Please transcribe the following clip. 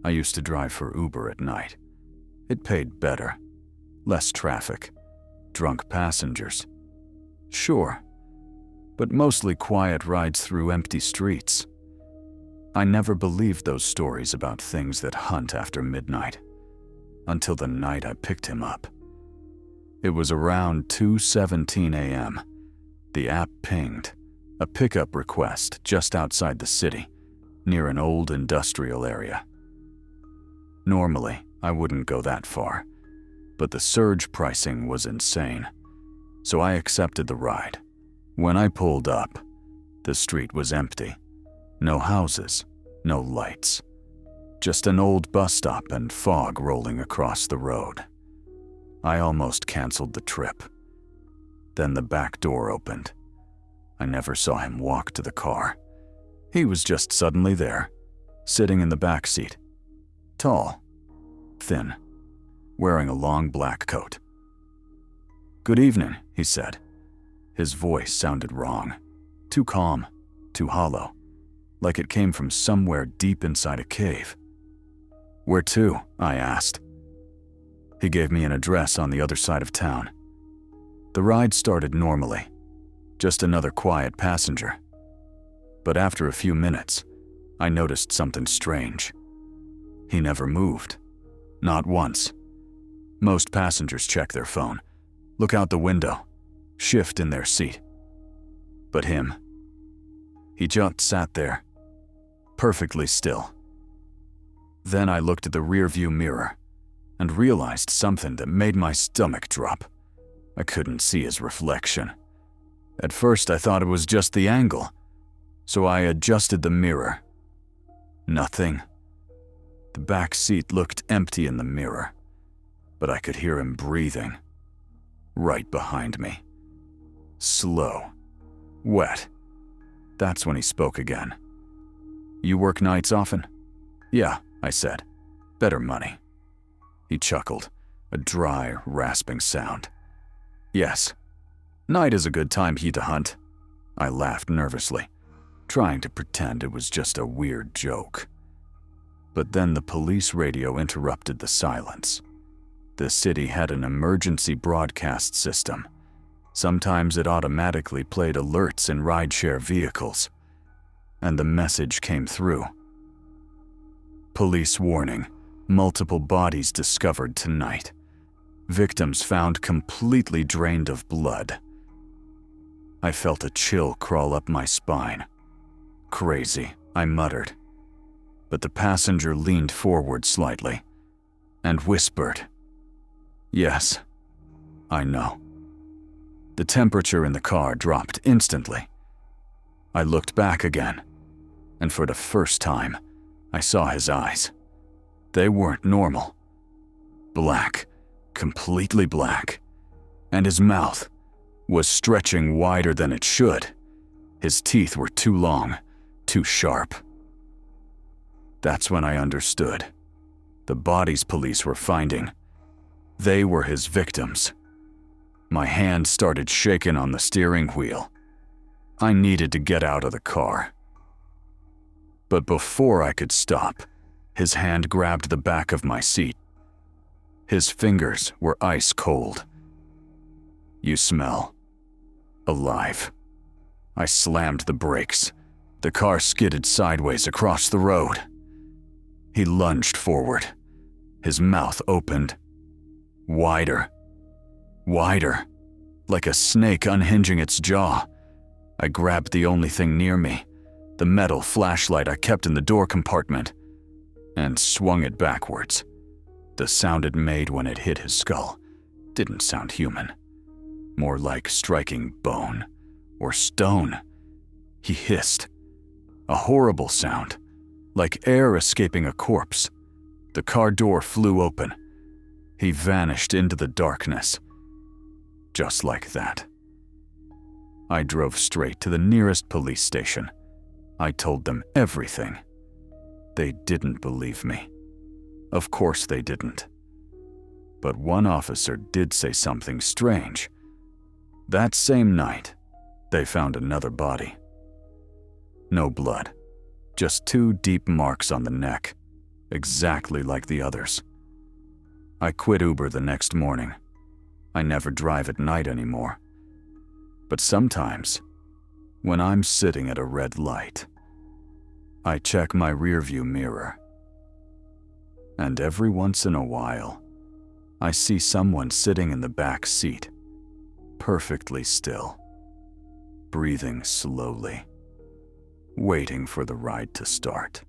I used to drive for Uber at night. It paid better. Less traffic. Drunk passengers. Sure. But mostly quiet rides through empty streets. I never believed those stories about things that hunt after midnight. Until the night I picked him up. It was around 2:17 a.m. The app pinged. A pickup request just outside the city, near an old industrial area. Normally, I wouldn't go that far, but the surge pricing was insane, so I accepted the ride. When I pulled up, the street was empty. No houses, no lights. Just an old bus stop and fog rolling across the road. I almost canceled the trip. Then the back door opened. I never saw him walk to the car. He was just suddenly there, sitting in the back seat. Tall, thin, wearing a long black coat. "Good evening," he said. His voice sounded wrong, too calm, too hollow, like it came from somewhere deep inside a cave. "Where to?" I asked. He gave me an address on the other side of town. The ride started normally, just another quiet passenger. But after a few minutes, I noticed something strange. He never moved. Not once. Most passengers check their phone, look out the window, shift in their seat. But him, he just sat there, perfectly still. Then I looked at the rearview mirror and realized something that made my stomach drop. I couldn't see his reflection. At first I thought it was just the angle, so I adjusted the mirror. Nothing. The back seat looked empty in the mirror, but I could hear him breathing. Right behind me. Slow. Wet. That's when he spoke again. "You work nights often?" "Yeah," I said. "Better money." He chuckled, a dry, rasping sound. "Yes. Night is a good time to hunt." I laughed nervously, trying to pretend it was just a weird joke. But then the police radio interrupted the silence. The city had an emergency broadcast system. Sometimes it automatically played alerts in rideshare vehicles. And the message came through. "Police warning. Multiple bodies discovered tonight. Victims found completely drained of blood." I felt a chill crawl up my spine. "Crazy," I muttered. But the passenger leaned forward slightly and whispered, "Yes, I know." The temperature in the car dropped instantly. I looked back again, and for the first time, I saw his eyes. They weren't normal. Black, completely black, and his mouth was stretching wider than it should. His teeth were too long, too sharp. That's when I understood. The bodies police were finding, they were his victims. My hand started shaking on the steering wheel. I needed to get out of the car. But before I could stop, his hand grabbed the back of my seat. His fingers were ice cold. "You smell alive." I slammed the brakes. The car skidded sideways across the road. He lunged forward. His mouth opened. Wider. Wider. Like a snake unhinging its jaw. I grabbed the only thing near me, the metal flashlight I kept in the door compartment, and swung it backwards. The sound it made when it hit his skull didn't sound human. More like striking bone or stone. He hissed. A horrible sound, like air escaping a corpse. The car door flew open. He vanished into the darkness. Just like that. I drove straight to the nearest police station. I told them everything. They didn't believe me. Of course they didn't. But one officer did say something strange. That same night, they found another body. No blood, just 2 deep marks on the neck, exactly like the others. I quit Uber the next morning. I never drive at night anymore. But sometimes, when I'm sitting at a red light, I check my rearview mirror. And every once in a while, I see someone sitting in the back seat, perfectly still, breathing slowly, waiting for the ride to start.